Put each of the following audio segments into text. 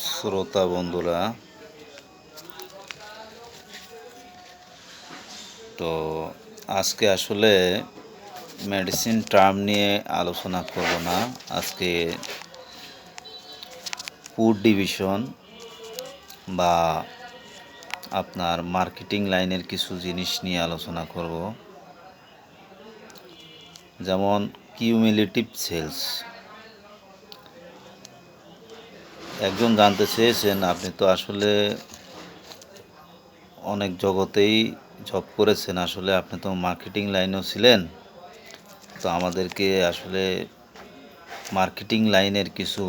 শ্রোতা বন্ধুরা, তো আজকে আসলে মেডিসিন টার্ম নিয়ে আলোচনা করব না। আজকে ফুড ডিভিশন বা আপনার মার্কেটিং লাইনের কিছু জিনিস নিয়ে আলোচনা করব, যেমন কিউমুলেটিভ সেলস। একজন জানতে চেয়েছেন, আপনি তো আসলে অনেক জগতেই জব করেছেন, আসলে আপনি তো মার্কেটিং লাইনেও ছিলেন, তো আমাদেরকে আসলে মার্কেটিং লাইনের কিছু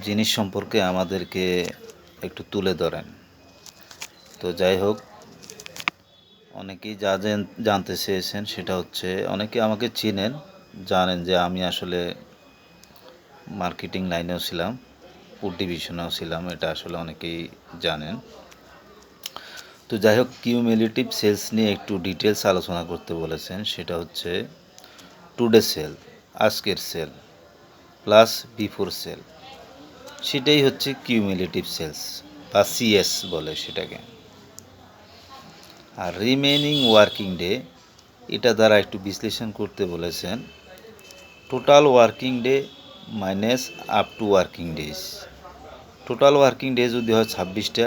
জিনিস সম্পর্কে আমাদেরকে একটু তুলে ধরেন। তো যাই হোক, অনেকেই যা জানতে চেয়েছেন সেটা হচ্ছে, অনেকে আমাকে চিনেন, জানেন যে আমি আসলে মার্কেটিং লাইনেও ছিলাম, ফুড ডিভিশনেও ছিলাম, এটা আসলে অনেকেই জানেন। তো যাই হোক, কিউমুলেটিভ সেলস নিয়ে একটু ডিটেলস আলোচনা করতে বলেছেন। সেটা হচ্ছে টুডে সেল, আজকের সেল প্লাস বিফোর সেল, সেটাই হচ্ছে কিউমুলেটিভ সেলস বা সিএস বলে সেটাকে। আর রিমেইনিং ওয়ার্কিং ডে, এটা দ্বারা একটু বিশ্লেষণ করতে বলেছেন। Total working day minus up to working days. Total working day যদি হয় 26টা,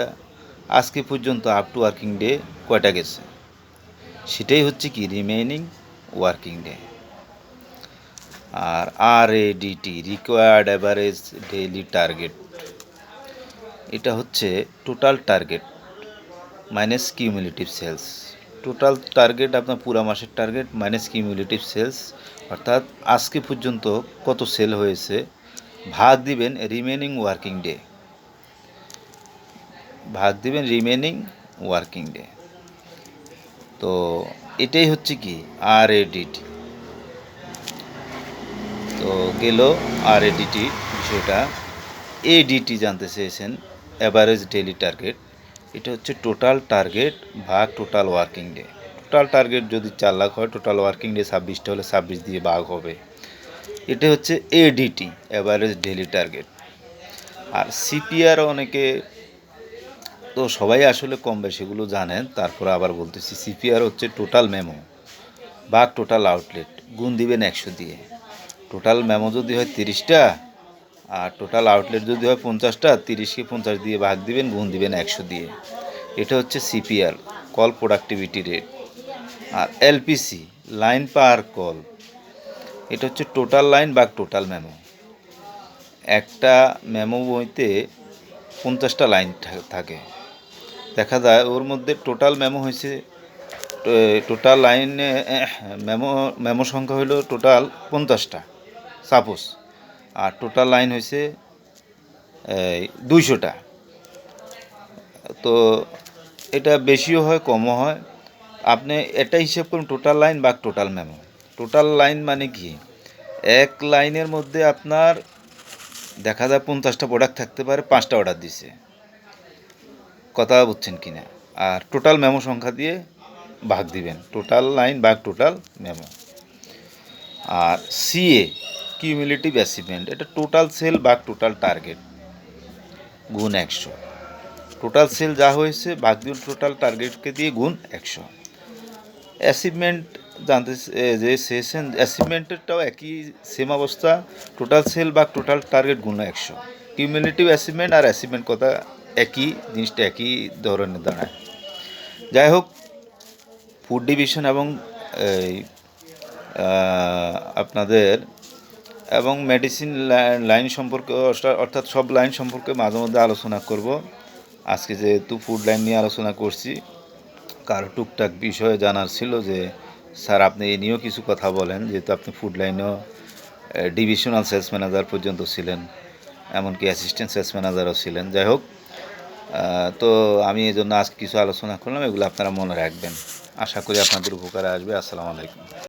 আজকে পর্যন্ত আপ টু ওয়ার্কিং ডে কয়টা গেছে, সেটাই হচ্ছে কি রিমেইনিং ওয়ার্কিং ডে। আর RADT, required average daily target, এটা হচ্ছে total target minus cumulative sales. Total target আপনার পুরো মাসের টার্গেট মাইনাস কিউমুলেটিভ সেলস, অর্থাৎ আজকে পর্যন্ত কত সেল হয়েছে, ভাগ দিবেন রিমেনিং ওয়ার্কিং ডে, ভাগ দিবেন রিমেনিং ওয়ার্কিং ডে। তো এটাই হচ্ছে কি RADT। তো গেল RADT বিষয়টা। ADT জানতে চেয়েছেন, অ্যাভারেজ ডেইলি টার্গেট। এটা হচ্ছে টোটাল টার্গেট ভাগ total working day. Total target যদি 4 লাখ হয়, টোটাল ওয়ার্কিং ডে 26টা হলে 26 দিয়ে ভাগ হবে। এটা হচ্ছে ADT, অ্যাভারেজ ডেইলি টার্গেট। আর CPR অনেকে, তো সবাই আসলে কম বেশি এগুলো জানেন, তারপরে আবার বলতেছি, CPR হচ্ছে টোটাল মেমো ভাগ টোটাল আউটলেট, গুণ দিবেন 100 দিয়ে। টোটাল মেমো যদি হয় 30টা আর টোটাল আউটলেট যদি হয় 50টা, 30কে 50 দিয়ে ভাগ দিবেন, গুণ দিবেন 100 দিয়ে। এটা হচ্ছে CPR, কল প্রোডাক্টিভিটি রেট। আর LPC, লাইন পার কল, এটা হচ্ছে টোটাল লাইন ভাগ টোটাল মেমো। একটা মেমো বইতে 50টা লাইন থাকে, দেখা যায় ওর মধ্যে টোটাল মেমো হয়েছে, টোটাল লাইনে মেমো সংখ্যা হলো টোটাল 50টা সাপোজ, আর টোটাল লাইন হয়েছে 200টা। তো এটা বেশিও হয় কমও হয়, আপনি এটা হিসেব করুন টোটাল লাইন বা টোটাল মেমো। টোটাল লাইন মানে কি, এক লাইনের মধ্যে আপনার দেখা যায় 50টা প্রোডাক্ট থাকতে পারে, 5টা অর্ডার দিছে, কথা বুঝছেন কি না। আর টোটাল মেমো সংখ্যা দিয়ে ভাগ দিবেন, টোটাল লাইন ভাগ টোটাল মেমো। আর CA, কিউমুলেটিভ অ্যাচিভমেন্ট, এটা টোটাল সেল ভাগ টোটাল টার্গেট গুণ 100। টোটাল সেল যা হয়েছে ভাগ দিন টোটাল টার্গেটকে দিয়ে গুণ 100। অ্যাচিভমেন্ট জানতে যে চেয়েছেন, অ্যাচিভমেন্টেরটাও একই সেম অবস্থা, টোটাল সেল ভাগ টোটাল টার্গেট গুণ 100। কিউমুলেটিভ অ্যাচিভমেন্ট আর অ্যাচিভমেন্ট কথা একই, জিনিসটা একই ধরনের দাঁড়ায়। যাই হোক, ফুড ডিভিশন এবং এই আপনাদের এবং মেডিসিন লাইন সম্পর্কে, অর্থাৎ সব লাইন সম্পর্কে মাঝে মধ্যে আলোচনা করব। আজকে যেহেতু ফুড লাইন নিয়ে আলোচনা করছি, কারো টুকটাক বিষয়ে জানার ছিল যে স্যার আপনি এই নিয়েও কিছু কথা বলেন, যেহেতু আপনি ফুড লাইনেও ডিভিশনাল সেলস ম্যানেজার পর্যন্ত ছিলেন, এমনকি অ্যাসিস্ট্যান্ট সেলস ম্যানেজারও ছিলেন। যাই হোক, তো আমি এই জন্য আজকে কিছু আলোচনা করলাম, এগুলো আপনারা মনে রাখবেন। আশা করি আপনাদের উপকারে আসবে। আসসালামু আলাইকুম।